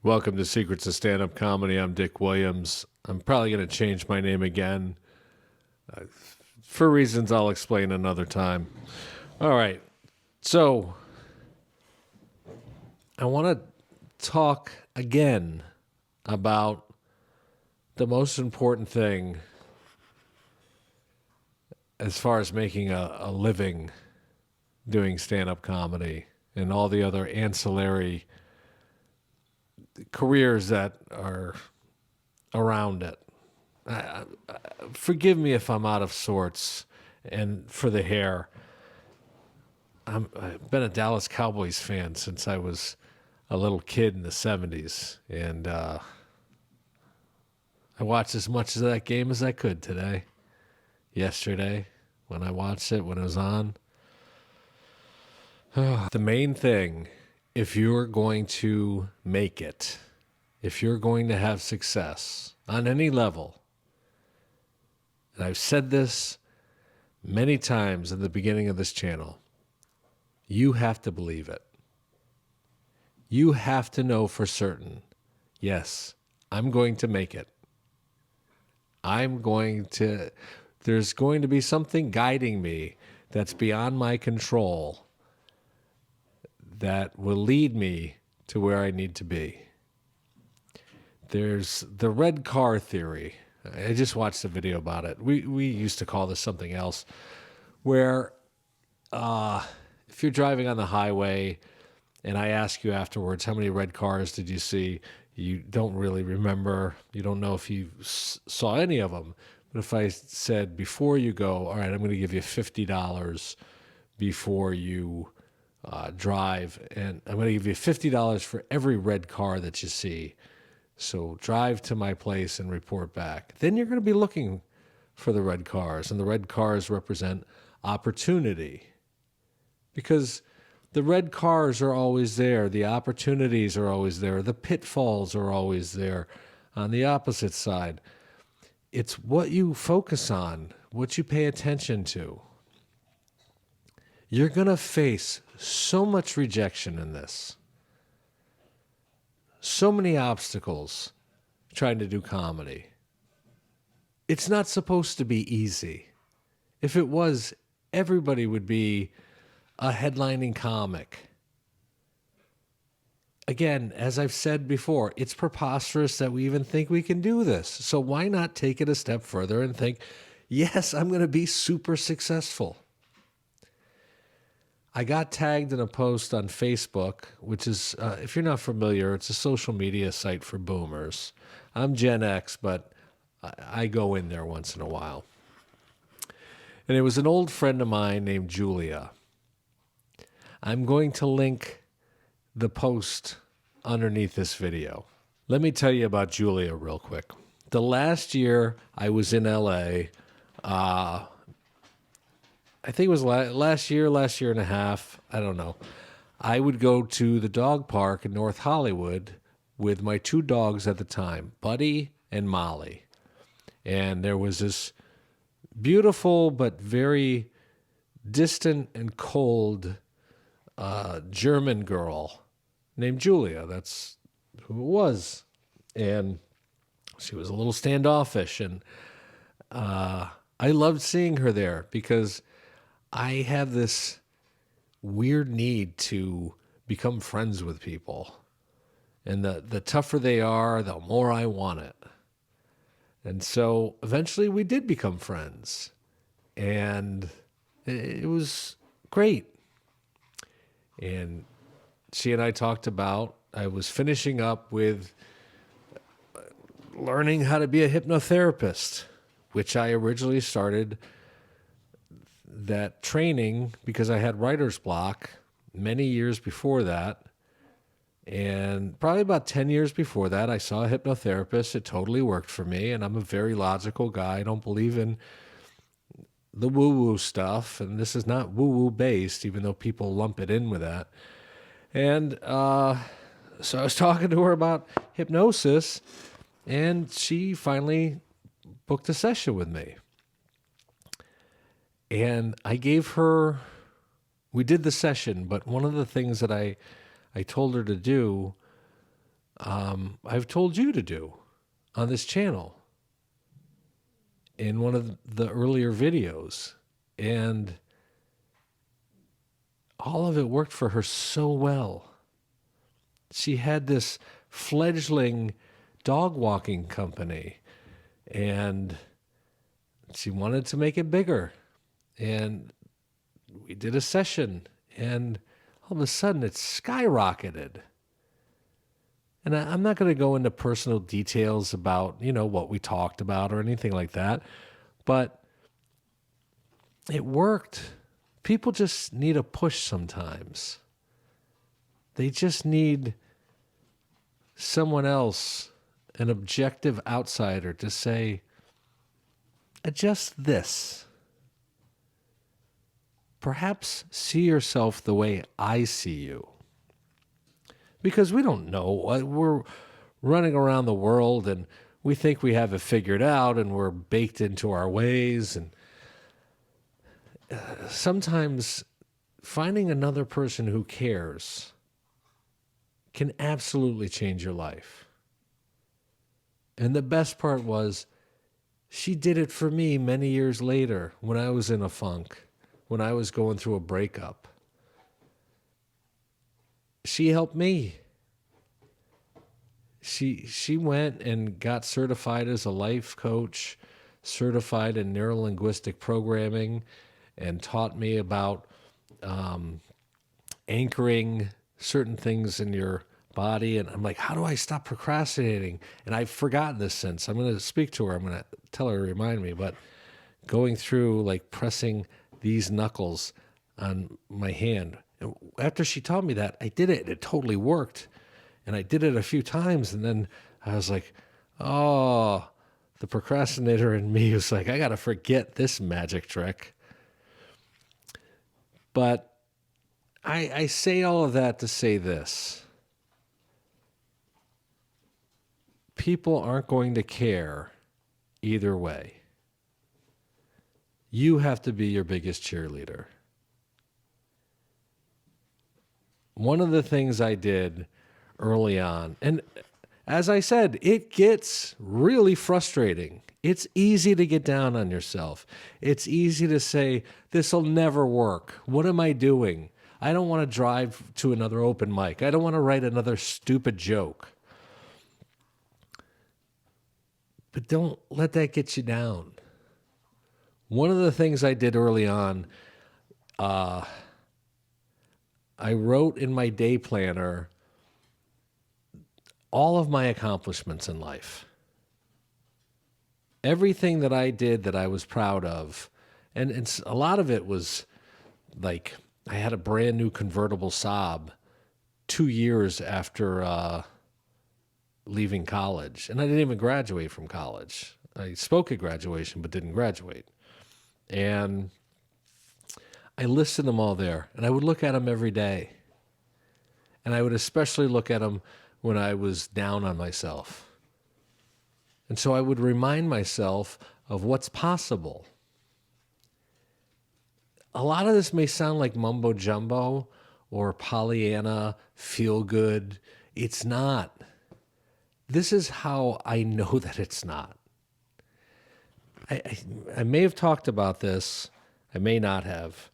Welcome to Secrets of Stand-Up Comedy. I'm Dick Williams. I'm probably going to change my name again for reasons I'll explain another time. All right. So I want to talk again about the most important thing as far as making a living doing stand-up comedy and all the other ancillary careers that are around it. Forgive me if I'm out of sorts and for the hair. I've been a Dallas Cowboys fan since I was a little kid in the 70s, and I watched as much of that game as I could yesterday, when I watched it, when it was on. The main thing, if you're going to make it, if you're going to have success on any level, and I've said this many times at the beginning of this channel, you have to believe it. You have to know for certain, yes, I'm going to make it. There's going to be something guiding me that's beyond my control that will lead me to where I need to be. There's the red car theory. I just watched a video about it. We used to call this something else, where if you're driving on the highway and I ask you afterwards, how many red cars did you see? You don't really remember. You don't know if you saw any of them. But if I said, before you go, all right, I'm going to give you $50 before you drive, and I'm going to give you $50 for every red car that you see. So drive to my place and report back. Then you're going to be looking for the red cars, and the red cars represent opportunity. Because the red cars are always there, the opportunities are always there, the pitfalls are always there on the opposite side. It's what you focus on, what you pay attention to. You're going to face so much rejection in this. So many obstacles trying to do comedy. It's not supposed to be easy. If it was, everybody would be a headlining comic. Again, as I've said before, it's preposterous that we even think we can do this. So why not take it a step further and think, yes, I'm going to be super successful. I got tagged in a post on Facebook, which is, if you're not familiar, it's a social media site for boomers. I'm Gen X, but I go in there once in a while. And it was an old friend of mine named Julia. I'm going to link the post underneath this video. Let me tell you about Julia real quick. The last year I was in LA, I think it was last year and a half, I don't know. I would go to the dog park in North Hollywood with my two dogs at the time, Buddy and Molly. And there was this beautiful but very distant and cold German girl named Julia. That's who it was. And she was a little standoffish. And I loved seeing her there because I have this weird need to become friends with people. And the tougher they are, the more I want it. And so eventually we did become friends. And it was great. And she and I talked about, I was finishing up with learning how to be a hypnotherapist, which I originally started that training because I had writer's block many years before that. And probably about 10 years before that, I saw a hypnotherapist. It totally worked for me. And I'm a very logical guy. I don't believe in the woo-woo stuff. And this is not woo-woo based, even though people lump it in with that. And so I was talking to her about hypnosis, and she finally booked a session with me. And I gave her, we did the session, but one of the things that I told her to do I've told you to do on this channel in one of the earlier videos. And all of it worked for her so well. She had this fledgling dog walking company, and she wanted to make it bigger. And we did a session, and all of a sudden it skyrocketed. And I'm not going to go into personal details about, what we talked about or anything like that, but it worked. People just need a push sometimes. They just need someone else, an objective outsider, to say, adjust this. Perhaps see yourself the way I see you. Because we don't know. We're running around the world and we think we have it figured out and we're baked into our ways. And sometimes finding another person who cares can absolutely change your life. And the best part was, she did it for me many years later when I was in a funk, when I was going through a breakup. She helped me. She went and got certified as a life coach, certified in neurolinguistic programming, and taught me about anchoring certain things in your body. And I'm like, how do I stop procrastinating? And I've forgotten this since. I'm going to speak to her. I'm going to tell her to remind me. But going through, like, pressing these knuckles on my hand. And after she taught me that, I did it. And it totally worked. And I did it a few times. And then I was like, oh, the procrastinator in me was like, I got to forget this magic trick. But I say all of that to say this. People aren't going to care either way. You have to be your biggest cheerleader. One of the things I did early on, and as I said, it gets really frustrating. It's easy to get down on yourself. It's easy to say, this will never work. What am I doing? I don't want to drive to another open mic. I don't want to write another stupid joke. But don't let that get you down. One of the things I did early on, I wrote in my day planner all of my accomplishments in life. Everything that I did that I was proud of. And a lot of it was like, I had a brand new convertible Saab 2 years after leaving college. And I didn't even graduate from college. I spoke at graduation, but didn't graduate. And I listed them all there. And I would look at them every day. And I would especially look at them when I was down on myself. And so I would remind myself of what's possible. A lot of this may sound like mumbo jumbo or Pollyanna, feel good. It's not. This is how I know that it's not. I may have talked about this. I may not have.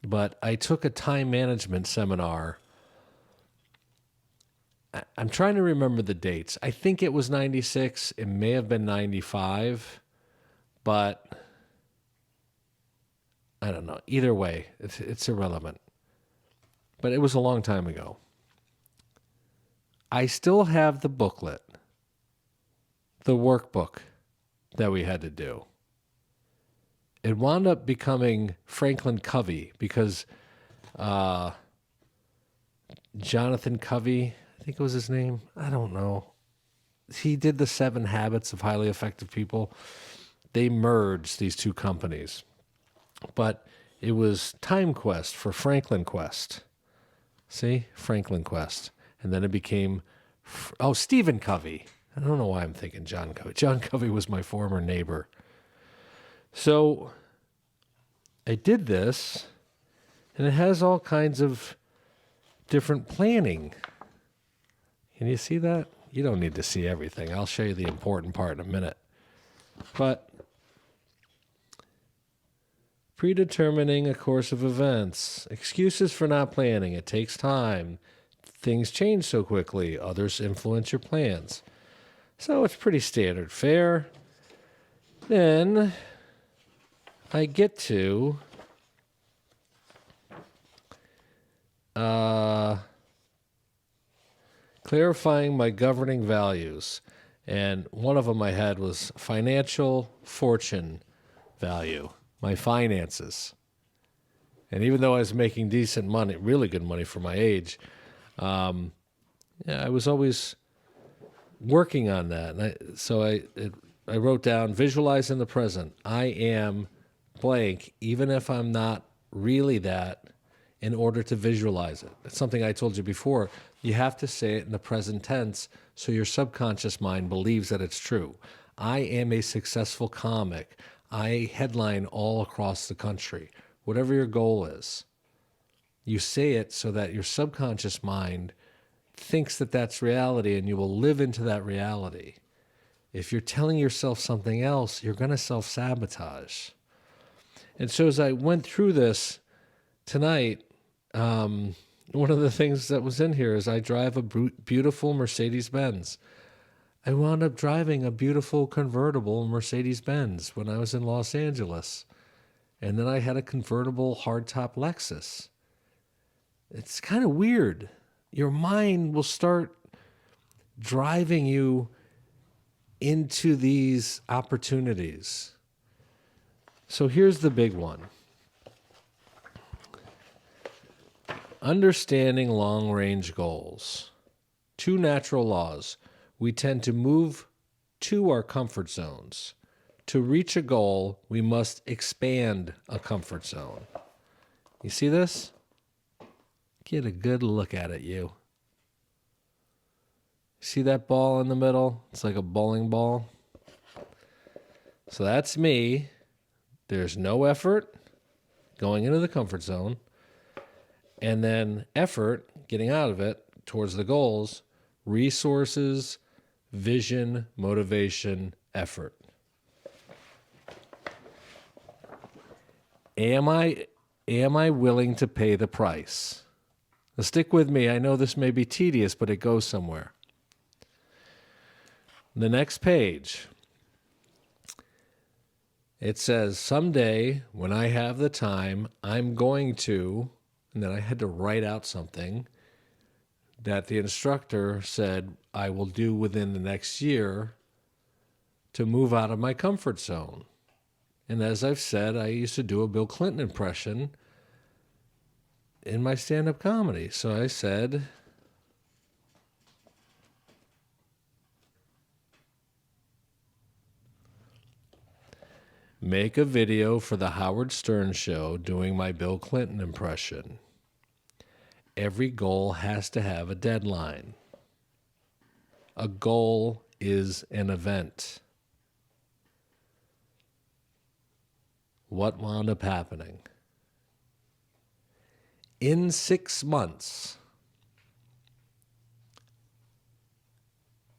But I took a time management seminar. I'm trying to remember the dates. I think it was 96. It may have been 95. But I don't know. Either way, it's irrelevant. But it was a long time ago. I still have the booklet, the workbook that we had to do. It wound up becoming Franklin Covey because Jonathan Covey, I think it was his name. I don't know. He did the 7 Habits of Highly Effective People. They merged these two companies. But it was Time Quest for Franklin Quest. See? Franklin Quest. And then it became, Stephen Covey. I don't know why I'm thinking John Covey. John Covey was my former neighbor. So I did this, and it has all kinds of different planning. Can you see that? You don't need to see everything. I'll show you the important part in a minute. But predetermining a course of events. Excuses for not planning. It takes time. Things change so quickly. Others influence your plans. So it's pretty standard fare. Then I get to clarifying my governing values. And one of them I had was financial fortune value, my finances. And even though I was making decent money, really good money for my age, I was always working on that. And I wrote down, visualize in the present. I am blank, even if I'm not really that, in order to visualize it. It's something I told you before. You have to say it in the present tense so your subconscious mind believes that it's true. I am a successful comic. I headline all across the country. Whatever your goal is, you say it so that your subconscious mind thinks that that's reality, and you will live into that reality. If you're telling yourself something else, you're going to self-sabotage. And so as I went through this tonight, one of the things that was in here is I drive a beautiful Mercedes-Benz. I wound up driving a beautiful convertible Mercedes-Benz when I was in Los Angeles. And then I had a convertible hardtop Lexus. It's kind of weird. Your mind will start driving you into these opportunities. So here's the big one. Understanding long-range goals. 2 natural laws. We tend to move to our comfort zones. To reach a goal, we must expand a comfort zone. You see this? Get a good look at it, you. See that ball in the middle? It's like a bowling ball. So that's me. There's no effort going into the comfort zone. And then effort, getting out of it, towards the goals, resources, vision, motivation, effort. Am I willing to pay the price? Now stick with me. I know this may be tedious, but it goes somewhere. The next page. It says, someday when I have the time, I'm going to, and then I had to write out something that the instructor said I will do within the next year to move out of my comfort zone. And as I've said, I used to do a Bill Clinton impression in my stand-up comedy. So I said, make a video for the Howard Stern show doing my Bill Clinton impression. Every goal has to have a deadline. A goal is an event. What wound up happening? In 6 months,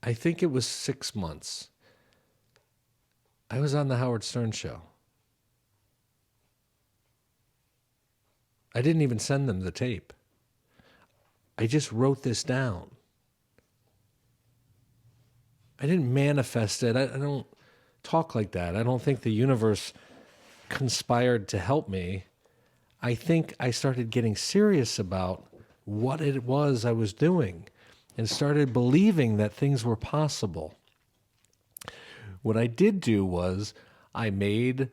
I think it was 6 months, I was on the Howard Stern show. I didn't even send them the tape. I just wrote this down. I didn't manifest it. I don't talk like that. I don't think the universe conspired to help me. I think I started getting serious about what it was I was doing and started believing that things were possible. What I did do was I made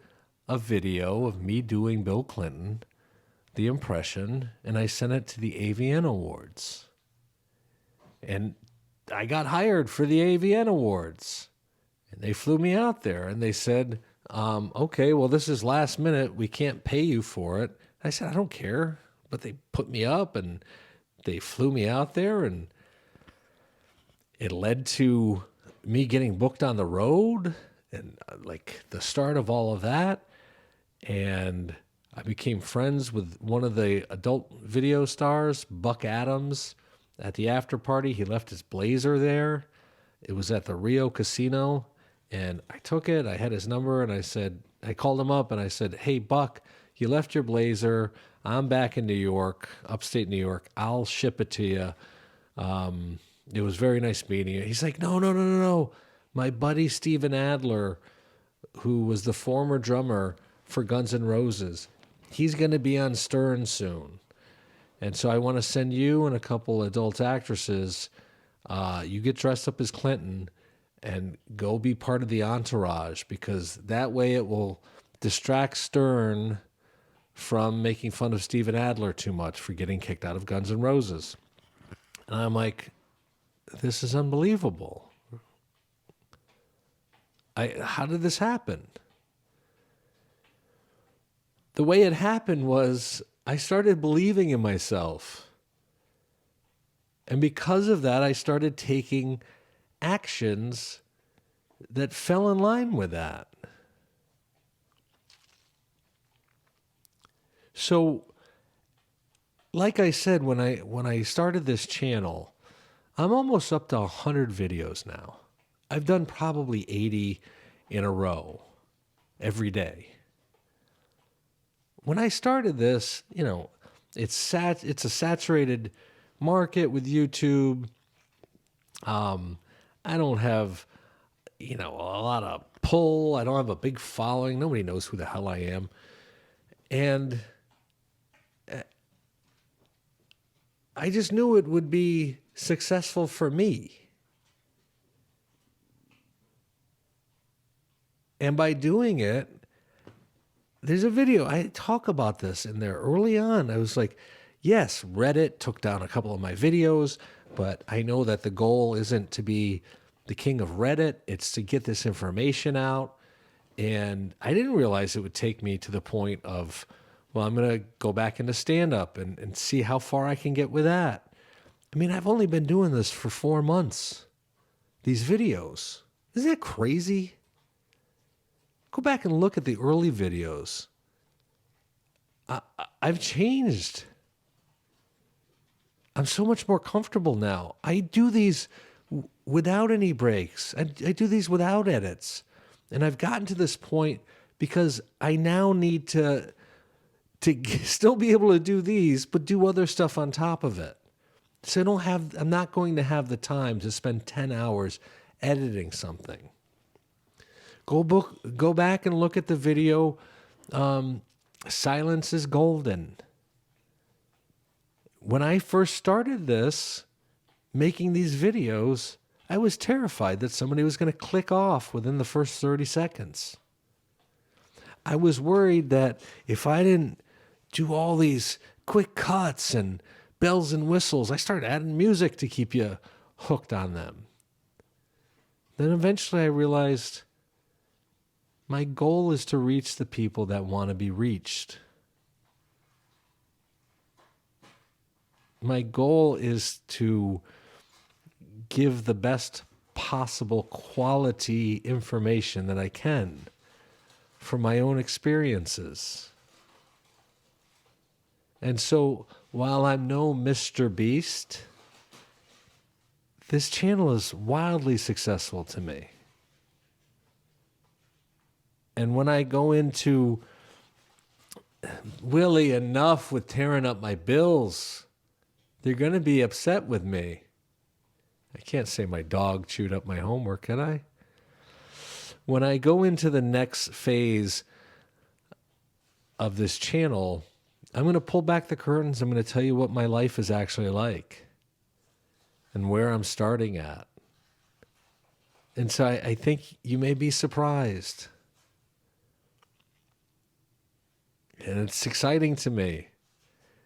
a video of me doing Bill Clinton, the impression, and I sent it to the AVN Awards. And I got hired for the AVN Awards. And they flew me out there and they said, okay, well, this is last minute. We can't pay you for it. I said, I don't care. But they put me up and they flew me out there, and it led to me getting booked on the road and like the start of all of that. And I became friends with one of the adult video stars, Buck Adams, at the after party. He left his blazer there. It was at the Rio Casino, and I took it. I had his number, and I called him up, and I said, "Hey, Buck, you left your blazer. I'm back in New York, upstate New York. I'll ship it to you." It was very nice meeting you. He's like, "No, no, no, no, no. My buddy Steven Adler, who was the former drummer for Guns N' Roses, he's going to be on Stern soon. And so I want to send you and a couple adult actresses. You get dressed up as Clinton and go be part of the entourage, because that way it will distract Stern from making fun of Steven Adler too much for getting kicked out of Guns N' Roses." And I'm like, this is unbelievable. How did this happen? The way it happened was I started believing in myself. And because of that, I started taking actions that fell in line with that. So, like I said, when I started this channel, I'm almost up to 100 videos now. I've done probably 80 in a row every day. When I started this, it's a saturated market with YouTube. I don't have, a lot of pull. I don't have a big following. Nobody knows who the hell I am. And I just knew it would be successful for me. And by doing it, there's a video, I talk about this in there early on. I was like, yes, Reddit took down a couple of my videos, but I know that the goal isn't to be the king of Reddit. It's to get this information out. And I didn't realize it would take me to the point of, well, I'm going to go back into stand-up and see how far I can get with that. I mean, I've only been doing this for 4 months, these videos. Isn't that crazy? Go back and look at the early videos. I've changed. I'm so much more comfortable now. I do these without any breaks. I do these without edits. And I've gotten to this point because I now need to still be able to do these, but do other stuff on top of it. So I'm not going to have the time to spend 10 hours editing something. Go back and look at the video, Silence is Golden. When I first started making these videos, I was terrified that somebody was going to click off within the first 30 seconds. I was worried that if I didn't do all these quick cuts and bells and whistles, I started adding music to keep you hooked on them. Then eventually I realized my goal is to reach the people that want to be reached. My goal is to give the best possible quality information that I can from my own experiences. And so, while I'm no Mr. Beast, this channel is wildly successful to me. And when I go into Willie, enough with tearing up my bills, they're going to be upset with me. I can't say my dog chewed up my homework, can I? When I go into the next phase of this channel, I'm going to pull back the curtains. I'm going to tell you what my life is actually like and where I'm starting at. And so I think you may be surprised. And it's exciting to me.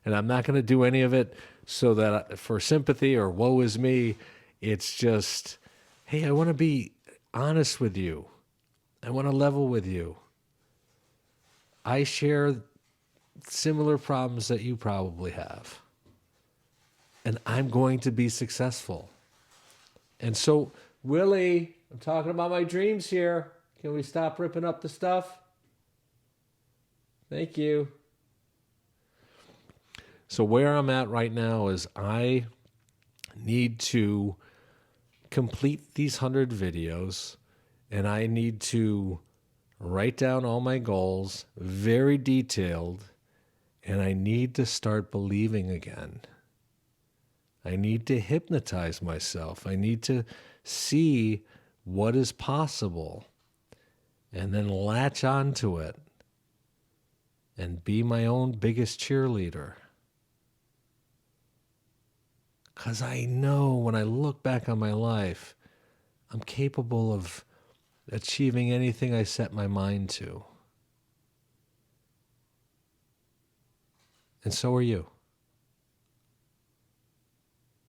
And I'm not going to do any of it so that for sympathy or woe is me. It's just, hey, I want to be honest with you. I want to level with you. I share similar problems that you probably have. And I'm going to be successful. And so, Willie, I'm talking about my dreams here. Can we stop ripping up the stuff? Thank you. So where I'm at right now is I need to complete these 100 videos, and I need to write down all my goals, very detailed, and I need to start believing again. I need to hypnotize myself. I need to see what is possible and then latch onto it and be my own biggest cheerleader. Because I know when I look back on my life, I'm capable of achieving anything I set my mind to. And so are you.